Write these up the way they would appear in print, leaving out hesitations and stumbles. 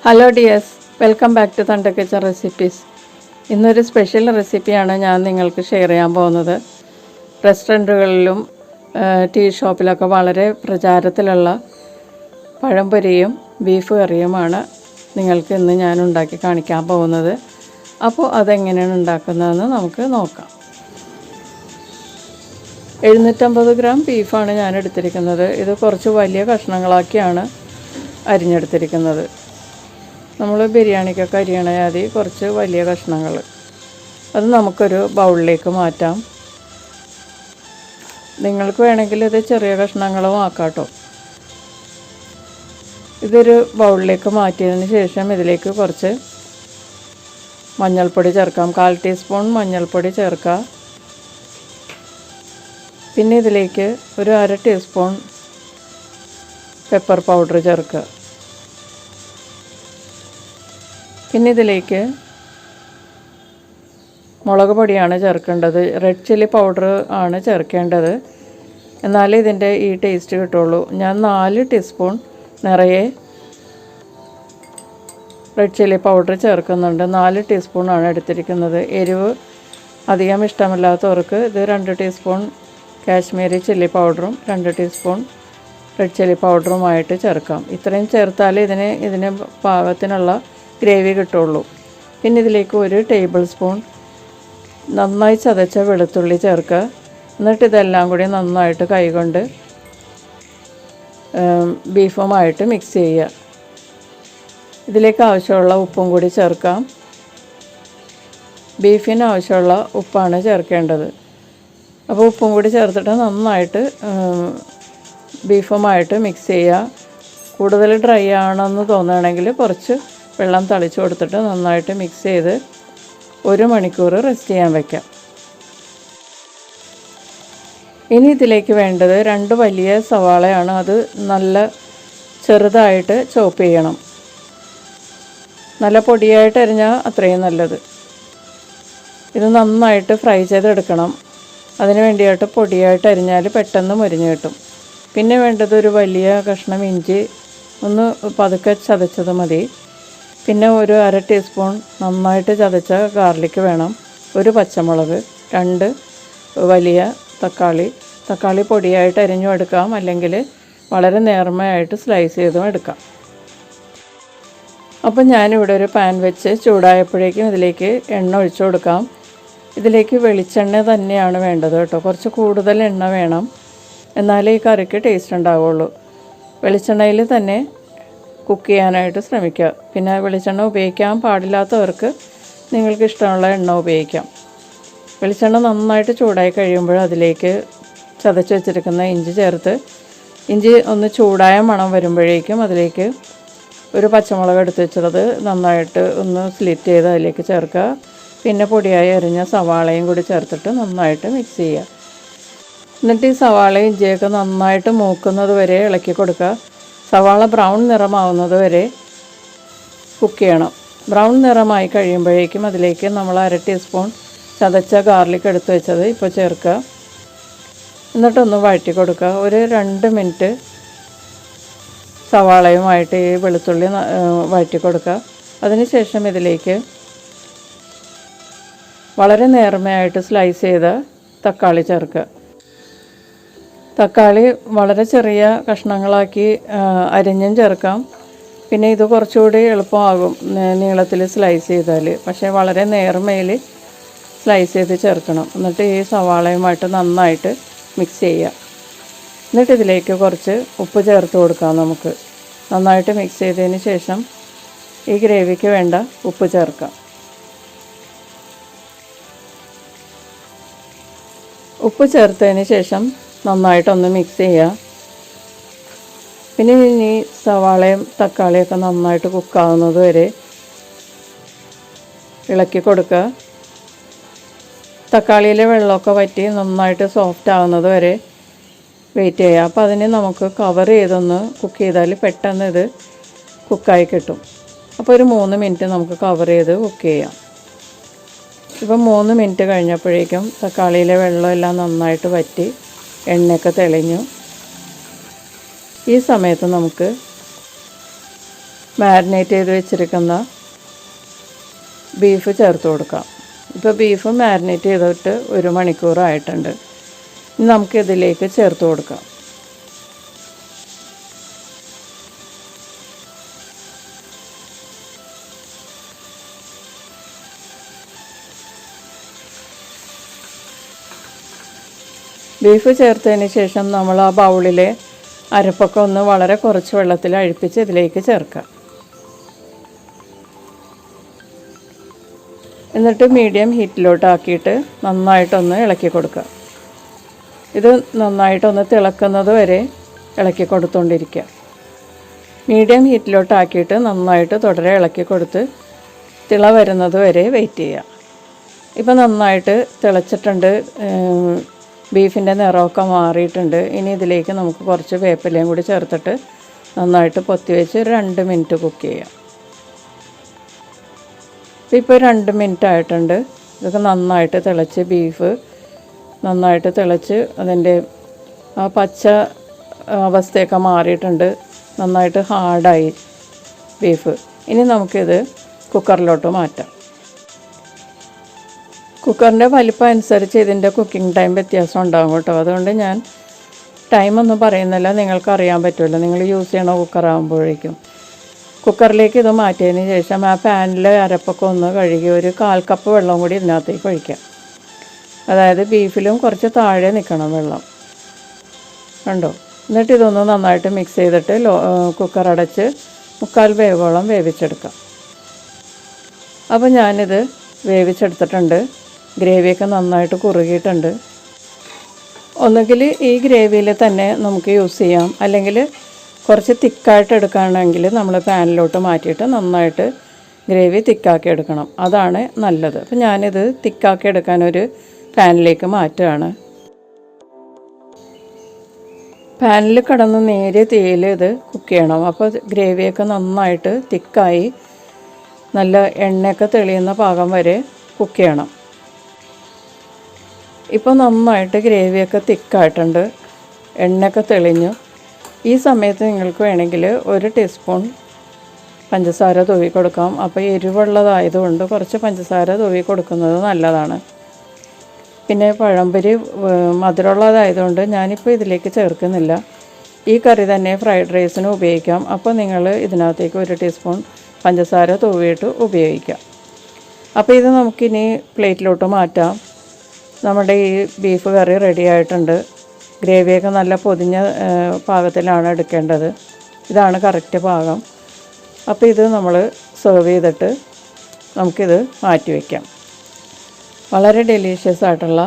Hello dears, welcome back to തൻ്റെ kitchen recipes. ഇന്നൊരു special റെസിപ്പിയാണ് ഞാൻ നിങ്ങൾക്ക് ഷെയർ ചെയ്യാൻ പോകുന്നത്. റെസ്റ്റോറൻറ്റുകളിലും ടീ ഷോപ്പിലൊക്കെ വളരെ പ്രചാരത്തിലുള്ള പഴംപൊരിയും ബീഫ് കറിയുമാണ് നിങ്ങൾക്ക് ഇന്ന് ഞാൻ ഉണ്ടാക്കി കാണിക്കാൻ പോകുന്നത്. അപ്പോൾ അതെങ്ങനെയാണ് ഉണ്ടാക്കുന്നതെന്ന് നമുക്ക് നോക്കാം. 750 ഗ്രാം ബീഫാണ് ഞാൻ എടുത്തിരിക്കുന്നത്. ഇത് കുറച്ച് വലിയ കഷ്ണങ്ങളാക്കിയാണ് അരിഞ്ഞെടുത്തിരിക്കുന്നത്. നമ്മൾ ബിരിയാണിക്കൊക്കെ അരിയണ ആദ്യ കുറച്ച് വലിയ കഷ്ണങ്ങൾ, അത് നമുക്കൊരു ബൗളിലേക്ക് മാറ്റാം. നിങ്ങൾക്ക് വേണമെങ്കിൽ ഇത് ചെറിയ കഷ്ണങ്ങളും ആക്കാം കേട്ടോ. ഇതൊരു ബൗളിലേക്ക് മാറ്റിയതിന് ശേഷം ഇതിലേക്ക് കുറച്ച് മഞ്ഞൾപ്പൊടി ചേർക്കാം. 1/4 ടീസ്പൂൺ മഞ്ഞൾപ്പൊടി ചേർക്കാം. പിന്നെ ഇതിലേക്ക് ഒരു 1/2 ടീസ്പൂൺ പെപ്പർ പൗഡർ ചേർക്കുക. പിന്നെ ഇതിലേക്ക് മുളക് പൊടിയാണ് ചേർക്കേണ്ടത്. റെഡ് ചില്ലി പൗഡർ ആണ് ചേർക്കേണ്ടത്, എന്നാലേ ഇതിൻ്റെ ഈ ടേസ്റ്റ് കിട്ടുള്ളൂ. ഞാൻ 4 ടീസ്പൂൺ നിറയെ റെഡ് ചില്ലി പൗഡർ ചേർക്കുന്നുണ്ട്. 4 ടീസ്പൂണാണ് എടുത്തിരിക്കുന്നത്. എരിവ് അധികം ഇഷ്ടമില്ലാത്തവർക്ക് ഇത് 2 ടീസ്പൂൺ കാശ്മീരി ചില്ലി പൗഡറും 2 ടീസ്പൂൺ റെഡ് ചില്ലി പൗഡറുമായിട്ട് ചേർക്കാം. ഇത്രയും ചേർത്താലേ ഇതിന് പാകത്തിനുള്ള ഗ്രേവി കിട്ടുള്ളൂ. പിന്നെ ഇതിലേക്ക് 1 ടേബിൾ സ്പൂൺ നന്നായി ചതച്ച വെളുത്തുള്ളി ചേർക്കുക. എന്നിട്ട് ഇതെല്ലാം കൂടി നന്നായിട്ട് കൈകൊണ്ട് ബീഫുമായിട്ട് മിക്സ് ചെയ്യുക. ഇതിലേക്ക് ആവശ്യമുള്ള ഉപ്പും കൂടി ചേർക്കാം. ബീഫിന് ആവശ്യമുള്ള ഉപ്പാണ് ചേർക്കേണ്ടത്. അപ്പോൾ ഉപ്പും കൂടി ചേർത്തിട്ട് നന്നായിട്ട് ബീഫുമായിട്ട് മിക്സ് ചെയ്യുക. കൂടുതൽ ഡ്രൈ ആണെന്ന് തോന്നുകയാണെങ്കിൽ കുറച്ച് വെള്ളം തളിച്ച് കൊടുത്തിട്ട് നന്നായിട്ട് മിക്സ് ചെയ്ത് 1 മണിക്കൂർ റെസ്റ്റ് ചെയ്യാൻ വയ്ക്കാം. ഇനി ഇതിലേക്ക് വേണ്ടത് 2 വലിയ സവാളയാണ്. അത് നല്ല ചെറുതായിട്ട് ചോപ്പ് ചെയ്യണം. നല്ല പൊടിയായിട്ട് അരിഞ്ഞാൽ അത്രയും നല്ലത്. ഇത് നന്നായിട്ട് ഫ്രൈ ചെയ്തെടുക്കണം. അതിന് വേണ്ടിയിട്ട് പൊടിയായിട്ട് അരിഞ്ഞാൽ പെട്ടെന്ന് മുരിഞ്ഞ് കിട്ടും. പിന്നെ വേണ്ടത് ഒരു വലിയ കഷ്ണം ഇഞ്ചി, ഒന്ന് പതുക്കെ ചതച്ചത് മതി. പിന്നെ ഒരു 1/2 ടീസ്പൂൺ നന്നായിട്ട് ചതച്ച ഗാർലിക് വേണം. 1 പച്ചമുളക്, 2 വലിയ തക്കാളി പൊടിയായിട്ട് അരിഞ്ഞും എടുക്കാം, അല്ലെങ്കിൽ വളരെ നേർമയായിട്ട് സ്ലൈസ് ചെയ്തും എടുക്കാം. അപ്പം ഞാനിവിടെ ഒരു പാൻ വെച്ച് ചൂടായപ്പോഴേക്കും ഇതിലേക്ക് എണ്ണ ഒഴിച്ചു കൊടുക്കാം. ഇതിലേക്ക് വെളിച്ചെണ്ണ തന്നെയാണ് വേണ്ടത് കേട്ടോ. കുറച്ച് കൂടുതൽ എണ്ണ വേണം, എന്നാലേ ഈ കറിക്ക് ടേസ്റ്റ് ഉണ്ടാവുള്ളൂ. വെളിച്ചെണ്ണയിൽ തന്നെ കുക്ക് ചെയ്യാനായിട്ട് ശ്രമിക്കുക. പിന്നെ വെളിച്ചെണ്ണ ഉപയോഗിക്കാൻ പാടില്ലാത്തവർക്ക് നിങ്ങൾക്ക് ഇഷ്ടമുള്ള എണ്ണ ഉപയോഗിക്കാം. വെളിച്ചെണ്ണ നന്നായിട്ട് ചൂടായി കഴിയുമ്പോൾ അതിലേക്ക് ചതച്ച് വെച്ചിരിക്കുന്ന ഇഞ്ചി ചേർത്ത്, ഇഞ്ചി ഒന്ന് ചൂടായ മണം വരുമ്പോഴേക്കും അതിലേക്ക് 1 പച്ചമുളക് എടുത്ത് വെച്ചത് നന്നായിട്ട് ഒന്ന് സ്ലിറ്റ് ചെയ്ത് അതിലേക്ക് ചേർക്കുക. പിന്നെ പൊടിയായി അരിഞ്ഞ സവാളയും കൂടി ചേർത്തിട്ട് നന്നായിട്ട് മിക്സ് ചെയ്യുക. എന്നിട്ട് ഈ സവാളയും ഇഞ്ചിയൊക്കെ നന്നായിട്ട് മൂക്കുന്നത് വരെ ഇളക്കി കൊടുക്കുക. സവാള ബ്രൗൺ നിറമാവുന്നത് വരെ കുക്ക് ചെയ്യണം. ബ്രൗൺ നിറമായി കഴിയുമ്പോഴേക്കും അതിലേക്ക് നമ്മൾ 1/2 ടീസ്പൂൺ ചതച്ച ഗാർലിക് എടുത്ത് വെച്ചത് ഇപ്പോൾ ചേർക്കുക. എന്നിട്ടൊന്ന് വഴറ്റി കൊടുക്കുക. ഒരു 2 മിനിറ്റ് സവാളയുമായിട്ട് ഈ വെളുത്തുള്ളി വഴറ്റി കൊടുക്കുക. അതിനുശേഷം ഇതിലേക്ക് വളരെ നേർമയായിട്ട് സ്ലൈസ് ചെയ്ത തക്കാളി ചേർക്കുക. തക്കാളി വളരെ ചെറിയ കഷ്ണങ്ങളാക്കി അരിഞ്ഞും ചേർക്കാം. പിന്നെ ഇത് കുറച്ചുകൂടി എളുപ്പമാകും നീളത്തിൽ സ്ലൈസ് ചെയ്താൽ. പക്ഷേ വളരെ നേർമയിൽ സ്ലൈസ് ചെയ്ത് ചേർക്കണം. എന്നിട്ട് ഈ സവാളയുമായിട്ട് നന്നായിട്ട് മിക്സ് ചെയ്യുക. എന്നിട്ട് ഇതിലേക്ക് കുറച്ച് ഉപ്പ് ചേർത്ത് കൊടുക്കാം. നമുക്ക് നന്നായിട്ട് മിക്സ് ചെയ്തതിന് ശേഷം ഈ ഗ്രേവിക്ക് വേണ്ട ഉപ്പ് ചേർക്കാം. ഉപ്പ് ചേർത്തതിന് ശേഷം നന്നായിട്ടൊന്ന് മിക്സ് ചെയ്യുക. പിന്നെ ഇനി സവാളയും തക്കാളിയൊക്കെ നന്നായിട്ട് കുക്കാവുന്നത് വരെ ഇളക്കി കൊടുക്കുക. തക്കാളിയിലെ വെള്ളമൊക്കെ വറ്റി നന്നായിട്ട് സോഫ്റ്റ് ആവുന്നത് വരെ വെയിറ്റ് ചെയ്യുക. അപ്പോൾ അതിന് നമുക്ക് കവർ ചെയ്തൊന്ന് കുക്ക് ചെയ്താൽ പെട്ടെന്ന് ഇത് കുക്കായി കിട്ടും. അപ്പോൾ ഒരു 3 മിനിറ്റ് നമുക്ക് കവർ ചെയ്ത് കുക്ക് ചെയ്യാം. ഇപ്പം 3 മിനിറ്റ് കഴിഞ്ഞപ്പോഴേക്കും തക്കാളിയിലെ വെള്ളമെല്ലാം നന്നായിട്ട് വറ്റി എണ്ണയൊക്കെ തെളിഞ്ഞു. ഈ സമയത്ത് നമുക്ക് മാരിനേറ്റ് ചെയ്ത് വെച്ചിരിക്കുന്ന ബീഫ് ചേർത്ത് കൊടുക്കാം. ഇപ്പോൾ ബീഫ് മാരിനേറ്റ് ചെയ്തിട്ട് 1 മണിക്കൂറായിട്ടുണ്ട്. ഇനി നമുക്കിതിലേക്ക് ചേർത്ത് കൊടുക്കാം. ബീഫ് ചേർത്തതിന് ശേഷം നമ്മൾ ആ ബൗളിലെ അരപ്പൊക്കെ ഒന്ന് വളരെ കുറച്ച് വെള്ളത്തിൽ അഴിപ്പിച്ച് ഇതിലേക്ക് ചേർക്കാം. എന്നിട്ട് മീഡിയം ഹീറ്റിലോട്ടാക്കിയിട്ട് നന്നായിട്ടൊന്ന് ഇളക്കി കൊടുക്കുക. ഇത് നന്നായിട്ടൊന്ന് തിളക്കുന്നത് വരെ ഇളക്കി കൊടുത്തുകൊണ്ടിരിക്കുക. മീഡിയം ഹീറ്റിലോട്ടാക്കിയിട്ട് നന്നായിട്ട് തുടരെ ഇളക്കി കൊടുത്ത് തിള വരുന്നത് വരെ വെയിറ്റ് ചെയ്യുക. ഇപ്പോൾ നന്നായിട്ട് തിളച്ചിട്ടുണ്ട്. ബീഫിൻ്റെ നിറമൊക്കെ മാറിയിട്ടുണ്ട്. ഇനി ഇതിലേക്ക് നമുക്ക് കുറച്ച് വേപ്പിലയും കൂടി ചേർത്തിട്ട് നന്നായിട്ട് പൊത്തി വെച്ച് 2 മിനിറ്റ് കുക്ക് ചെയ്യാം. ഇപ്പോൾ 2 മിനിറ്റ് ആയിട്ടുണ്ട്. ഇതൊക്കെ നന്നായിട്ട് തിളച്ച് ബീഫ് നന്നായിട്ട് തിളച്ച് അതിൻ്റെ ആ പച്ച അവസ്ഥയൊക്കെ മാറിയിട്ടുണ്ട്. നന്നായിട്ട് ഹാർഡായി ബീഫ്. ഇനി നമുക്കിത് കുക്കറിലോട്ട് മാറ്റാം. കുക്കറിൻ്റെ വലിപ്പം അനുസരിച്ച് ഇതിൻ്റെ കുക്കിംഗ് ടൈം വ്യത്യാസം ഉണ്ടാകും കേട്ടോ. അതുകൊണ്ട് ഞാൻ ടൈമൊന്നും പറയുന്നില്ല, നിങ്ങൾക്കറിയാൻ പറ്റുമല്ലോ നിങ്ങൾ യൂസ് ചെയ്യണ കുക്കറാകുമ്പോഴേക്കും. കുക്കറിലേക്ക് ഇത് മാറ്റിയതിന് ശേഷം ആ പാനിലെ അരപ്പൊക്കെ ഒന്ന് കഴുകി 1/4 കപ്പ് വെള്ളം കൂടി ഇതിനകത്തേക്ക് ഒഴിക്കാം. അതായത് ബീഫിലും കുറച്ച് താഴെ നിൽക്കണം വെള്ളം, കണ്ടോ. എന്നിട്ട് ഇതൊന്ന് നന്നായിട്ട് മിക്സ് ചെയ്തിട്ട് കുക്കർ അടച്ച് 3/4 വേവോളം വേവിച്ചെടുക്കാം. അപ്പോൾ ഞാനിത് വേവിച്ചെടുത്തിട്ടുണ്ട്. ഗ്രേവിയൊക്കെ നന്നായിട്ട് കുറുകിയിട്ടുണ്ട്. ഒന്നുകിൽ ഈ ഗ്രേവിയിൽ തന്നെ നമുക്ക് യൂസ് ചെയ്യാം, അല്ലെങ്കിൽ കുറച്ച് തിക്കായിട്ട് എടുക്കുകയാണെങ്കിൽ നമ്മൾ പാനിലോട്ട് മാറ്റിയിട്ട് നന്നായിട്ട് ഗ്രേവി തിക്കാക്കി എടുക്കണം. അതാണ് നല്ലത്. അപ്പോൾ ഞാനിത് തിക്കാക്കി എടുക്കാനൊരു പാനിലേക്ക് മാറ്റുകയാണ്. പാനിൽ കിടന്ന് നേരിയ തീയിൽ ഇത് കുക്ക് ചെയ്യണം. അപ്പോൾ ഗ്രേവിയൊക്കെ നന്നായിട്ട് തിക്കായി നല്ല എണ്ണയൊക്കെ തെളിയുന്ന പാകം വരെ കുക്ക് ചെയ്യണം. ഇപ്പോൾ നന്നായിട്ട് ഗ്രേവിയൊക്കെ തിക്കായിട്ടുണ്ട്, എണ്ണയൊക്കെ തെളിഞ്ഞു. ഈ സമയത്ത് നിങ്ങൾക്ക് വേണമെങ്കിൽ 1 ടീസ്പൂൺ പഞ്ചസാര തൂവി കൊടുക്കാം. അപ്പോൾ എരിവുള്ളതായതുകൊണ്ട് കുറച്ച് പഞ്ചസാര തൂവി കൊടുക്കുന്നത് നല്ലതാണ്. പിന്നെ പഴംപൊരി മധുരമുള്ളതായതുകൊണ്ട് ഞാനിപ്പോൾ ഇതിലേക്ക് ചേർക്കുന്നില്ല. ഈ കറി തന്നെ ഫ്രൈഡ് റൈസിന് ഉപയോഗിക്കാം. അപ്പോൾ നിങ്ങൾ ഇതിനകത്തേക്ക് 1 ടീസ്പൂൺ പഞ്ചസാര തൂവിയിട്ട് ഉപയോഗിക്കാം. അപ്പോൾ ഇത് നമുക്കിനി പ്ലേറ്റിലോട്ട് മാറ്റാം. നമ്മുടെ ഈ ബീഫ് കറി റെഡി ആയിട്ടുണ്ട്. ഗ്രേവിയൊക്കെ നല്ല പൊതിഞ്ഞ പാകത്തിലാണ് എടുക്കേണ്ടത്. ഇതാണ് കറക്റ്റ് പാകം. അപ്പോൾ ഇത് നമ്മൾ സെർവ് ചെയ്തിട്ട് നമുക്കിത് മാറ്റി വയ്ക്കാം. വളരെ ഡെലീഷ്യസ് ആയിട്ടുള്ള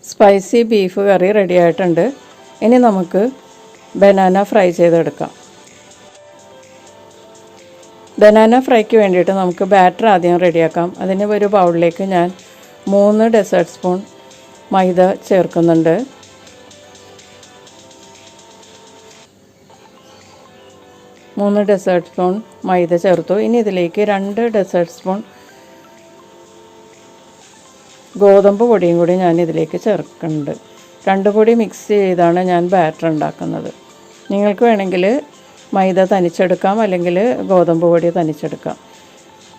സ്പൈസി ബീഫ് കറി റെഡി ആയിട്ടുണ്ട്. ഇനി നമുക്ക് ബനാന ഫ്രൈ ചെയ്തെടുക്കാം. ബനാന ഫ്രൈക്ക് വേണ്ടിയിട്ട് നമുക്ക് ബാറ്റർ ആദ്യം റെഡിയാക്കാം. അതിന് ഒരു ബൗളിലേക്ക് ഞാൻ 3 ഡെസേർട്ട് സ്പൂൺ മൈദ ചേർക്കുന്നുണ്ട്. മൂന്ന് ഡെസേർട്ട് സ്പൂൺ മൈദ ചേർത്തു. ഇനി ഇതിലേക്ക് 2 ഡെസേർട്ട് സ്പൂൺ ഗോതമ്പ് പൊടിയും കൂടി ഞാൻ ഇതിലേക്ക് ചേർക്കുന്നുണ്ട്. 2 കൂടി മിക്സ് ചെയ്താണ് ഞാൻ ബാറ്റർ ഉണ്ടാക്കുന്നത്. നിങ്ങൾക്ക് വേണമെങ്കിൽ മൈദ തനിച്ചെടുക്കാം, അല്ലെങ്കിൽ ഗോതമ്പ് പൊടി തനിച്ചെടുക്കാം.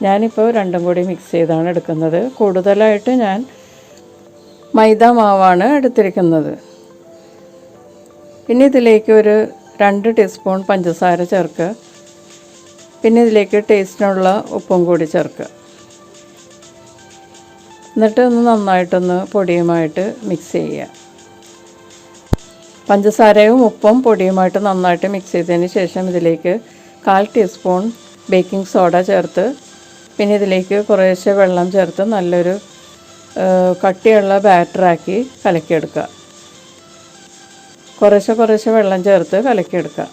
ഞാനിപ്പോൾ 2 കൂടി മിക്സ് ചെയ്താണ് എടുക്കുന്നത്. കൂടുതലായിട്ട് ഞാൻ മൈദ മാവാണ് എടുത്തിരിക്കുന്നത്. പിന്നെ ഇതിലേക്ക് ഒരു 2 ടീസ്പൂൺ പഞ്ചസാര ചേർക്കുക. പിന്നെ ഇതിലേക്ക് ടേസ്റ്റിനുള്ള ഉപ്പും കൂടി ചേർക്കുക. എന്നിട്ട് ഒന്ന് നന്നായിട്ടൊന്ന് പൊടിയുമായിട്ട് മിക്സ് ചെയ്യുക. പഞ്ചസാരയും ഉപ്പും പൊടിയുമായിട്ട് നന്നായിട്ട് മിക്സ് ചെയ്തതിന് ശേഷം ഇതിലേക്ക് 1/4 ടീസ്പൂൺ ബേക്കിംഗ് സോഡ ചേർത്ത് പിന്നെ ഇതിലേക്ക് കുറേശ്ശെ വെള്ളം ചേർത്ത് നല്ലൊരു കട്ടിയുള്ള ബാറ്ററാക്കി കലക്കിയെടുക്കുക. കുറേശ്ശെ വെള്ളം ചേർത്ത് കലക്കിയെടുക്കുക.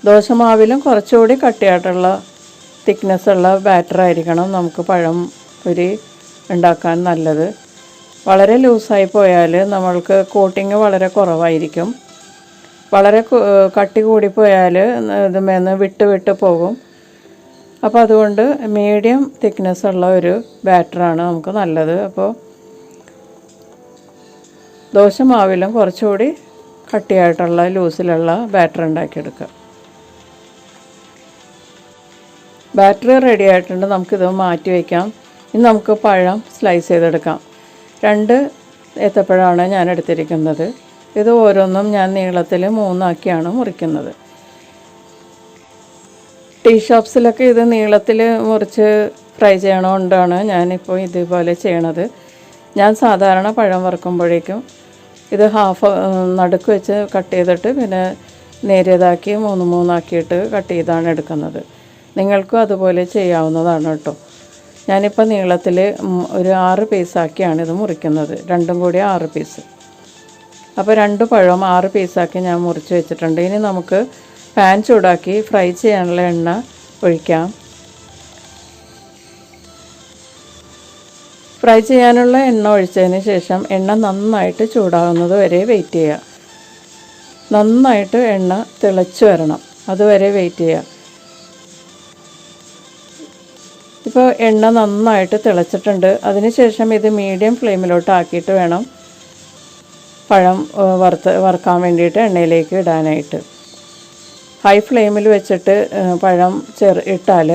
ദോശമാവിലും കുറച്ചുകൂടി കട്ടിയായിട്ടുള്ള തിക്നെസ്സുള്ള ബാറ്ററായിരിക്കണം നമുക്ക് പഴം പൊരി ഉണ്ടാക്കാൻ നല്ലത്. വളരെ ലൂസായി പോയാൽ നമ്മൾക്ക് കോട്ടിങ് വളരെ കുറവായിരിക്കും. വളരെ കട്ടി കൂടിപ്പോയാൽ ഇതുമേന്ന് വിട്ട് പോകും. അപ്പോൾ അതുകൊണ്ട് മീഡിയം തിക്നെസ്സുള്ള ഒരു ബാറ്ററാണ് നമുക്ക് നല്ലത്. അപ്പോൾ ദോശമാവിലും കുറച്ചുകൂടി കട്ടിയായിട്ടുള്ള ലൂസിലുള്ള ബാറ്റർ ഉണ്ടാക്കിയെടുക്കുക. ബാറ്റർ റെഡി ആയിട്ടുണ്ട്. നമുക്കിത് മാറ്റി വയ്ക്കാം. ഇനി നമുക്ക് പഴം സ്ലൈസ് ചെയ്തെടുക്കാം. 2 ഏത്തപ്പഴമാണ് ഞാൻ എടുത്തിരിക്കുന്നത്. ഇത് ഓരോന്നും ഞാൻ നീളത്തിൽ 3 ആക്കിയാണ് മുറിക്കുന്നത്. ടീ ഷോപ്സിലൊക്കെ ഇത് നീളത്തിൽ മുറിച്ച് ഫ്രൈ ചെയ്യണതുകൊണ്ടാണ് ഞാനിപ്പോൾ ഇതുപോലെ ചെയ്യണത്. ഞാൻ സാധാരണ പഴം വറുക്കുമ്പോഴേക്കും ഇത് ഹാഫ് നടുക്ക് വെച്ച് കട്ട് ചെയ്തിട്ട് പിന്നെ നേരിയതാക്കി 3 ആക്കിയിട്ട് കട്ട് ചെയ്താണ് എടുക്കുന്നത്. നിങ്ങൾക്കും അതുപോലെ ചെയ്യാവുന്നതാണ് കേട്ടോ. ഞാനിപ്പോൾ നീളത്തിൽ ഒരു 6 പീസാക്കിയാണ് ഇത് മുറിക്കുന്നത്. രണ്ടും കൂടി 6 പീസ്. അപ്പോൾ 2 പഴം 6 പീസാക്കി ഞാൻ മുറിച്ച് വെച്ചിട്ടുണ്ട്. ഇനി നമുക്ക് പാൻ ചൂടാക്കി ഫ്രൈ ചെയ്യാനുള്ള എണ്ണ ഒഴിക്കാം. ഫ്രൈ ചെയ്യാനുള്ള എണ്ണ ഒഴിച്ചതിന് ശേഷം എണ്ണ നന്നായിട്ട് ചൂടാകുന്നത് വരെ വെയിറ്റ് ചെയ്യുക. നന്നായിട്ട് എണ്ണ തിളച്ച് വരണം, അതുവരെ വെയിറ്റ് ചെയ്യുക. ഇപ്പോൾ എണ്ണ നന്നായിട്ട് തിളച്ചിട്ടുണ്ട്. അതിനുശേഷം ഇത് മീഡിയം ഫ്ലെയിമിലോട്ട് ആക്കിയിട്ട് വേണം പഴം വറുക്കാൻ വേണ്ടിയിട്ട് എണ്ണയിലേക്ക് ഇടാനായിട്ട്. ഹൈ ഫ്ലെയിമിൽ വെച്ചിട്ട് പഴം ഇട്ടാൽ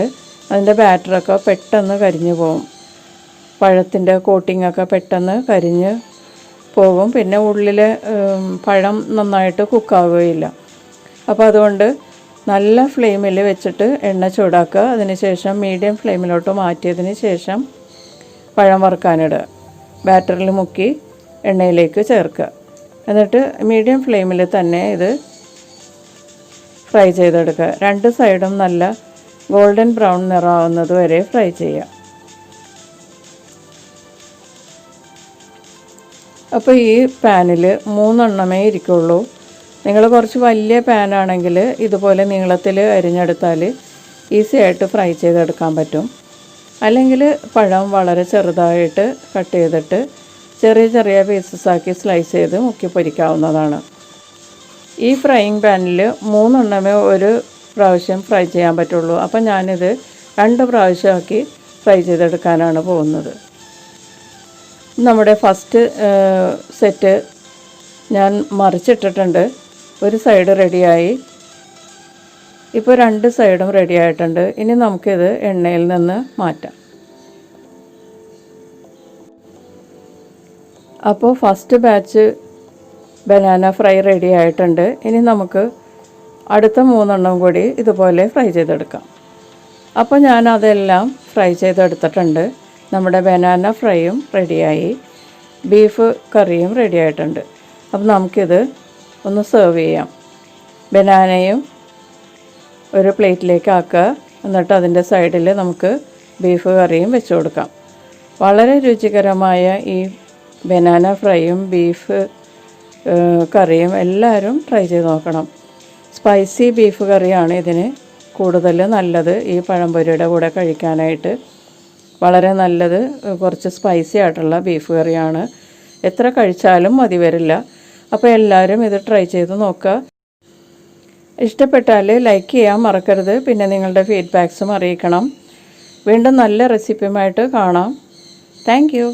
അതിൻ്റെ ബാറ്ററൊക്കെ പെട്ടെന്ന് കരിഞ്ഞു പോകും. പഴത്തിൻ്റെ കോട്ടിങ്ങൊക്കെ പെട്ടെന്ന് കരിഞ്ഞ് പോകും. പിന്നെ ഉള്ളിൽ പഴം നന്നായിട്ട് കുക്കാവുകയില്ല. അപ്പോൾ അതുകൊണ്ട് നല്ല ഫ്ലെയിമിൽ വെച്ചിട്ട് എണ്ണ ചൂടാക്കുക. അതിനുശേഷം മീഡിയം ഫ്ലെയിമിലോട്ട് മാറ്റിയതിന് ശേഷം പഴം വറുക്കാനിടുക. ബാറ്ററിൽ മുക്കി എണ്ണയിലേക്ക് ചേർക്കുക. എന്നിട്ട് മീഡിയം ഫ്ലെയിമിൽ തന്നെ ഇത് ഫ്രൈ ചെയ്തെടുക്കുക. 2 സൈഡും നല്ല ഗോൾഡൻ ബ്രൗൺ നിറമാവുന്നത് വരെ ഫ്രൈ ചെയ്യുക. അപ്പോൾ ഈ പാനിൽ 3 എണ്ണമേ ഇരിക്കുള്ളൂ. നിങ്ങൾ കുറച്ച് വലിയ പാനാണെങ്കിൽ ഇതുപോലെ നീളത്തിൽ അരിഞ്ഞെടുത്താൽ ഈസി ആയിട്ട് ഫ്രൈ ചെയ്തെടുക്കാൻ പറ്റും. അല്ലെങ്കിൽ പഴം വളരെ ചെറുതായിട്ട് കട്ട് ചെയ്തിട്ട് ചെറിയ ചെറിയ പീസസാക്കി സ്ലൈസ് ചെയ്ത് മുക്കി പൊരിക്കാവുന്നതാണ്. ഈ ഫ്രൈയിങ് പാനിൽ 3 എണ്ണമേ ഒരു പ്രാവശ്യം ഫ്രൈ ചെയ്യാൻ പറ്റുള്ളൂ. അപ്പോൾ ഞാനിത് 2 പ്രാവശ്യമാക്കി ഫ്രൈ ചെയ്തെടുക്കാനാണ് പോകുന്നത്. നമ്മുടെ ഫസ്റ്റ് സെറ്റ് ഞാൻ മറിച്ചിട്ടിട്ടുണ്ട്. ഒരു സൈഡ് റെഡിയായി. ഇപ്പോൾ 2 സൈഡും റെഡി ആയിട്ടുണ്ട്. ഇനി നമുക്കിത് എണ്ണയിൽ നിന്ന് മാറ്റാം. അപ്പോൾ first batch banana fry ready ആയിട്ടുണ്ട്. ഇനി നമുക്ക് അടുത്ത 3 എണ്ണം കൂടി ഇതുപോലെ ഫ്രൈ ചെയ്തെടുക്കാം. അപ്പോൾ ഞാൻ അതെല്ലാം ഫ്രൈ ചെയ്തെടുത്തിട്ടുണ്ട്. നമ്മുടെ ബനാന ഫ്രൈയും റെഡിയായി, ബീഫ് കറിയും റെഡി ആയിട്ടുണ്ട്. അപ്പോൾ നമുക്കിത് ഒന്ന് സെർവ് ചെയ്യാം. ബനാനയും ഒരു പ്ലേറ്റിലേക്ക് ആക്കുക. എന്നിട്ട് അതിൻ്റെ സൈഡിൽ നമുക്ക് ബീഫ് കറിയും വെച്ച് കൊടുക്കാം. വളരെ രുചികരമായ ഈ ബനാന ഫ്രൈയും ബീഫ് കറിയും എല്ലാവരും ട്രൈ ചെയ്ത് നോക്കണം. സ്പൈസി ബീഫ് കറിയാണ് ഇതിന് കൂടുതൽ നല്ലത്. ഈ പഴംപൊരിയുടെ കൂടെ കഴിക്കാനായിട്ട് വളരെ നല്ലത് കുറച്ച് സ്പൈസി ആയിട്ടുള്ള ബീഫ് കറിയാണ്. എത്ര കഴിച്ചാലും മതി വരില്ല. അപ്പോൾ എല്ലാവരും ഇത് ട്രൈ ചെയ്ത് നോക്കുക. ഇഷ്ടപ്പെട്ടാൽ ലൈക്ക് ചെയ്യാൻ മറക്കരുത്. പിന്നെ നിങ്ങളുടെ ഫീഡ്ബാക്സും അറിയിക്കണം. വീണ്ടും നല്ല റെസിപ്പിയുമായിട്ട് കാണാം. Thank you.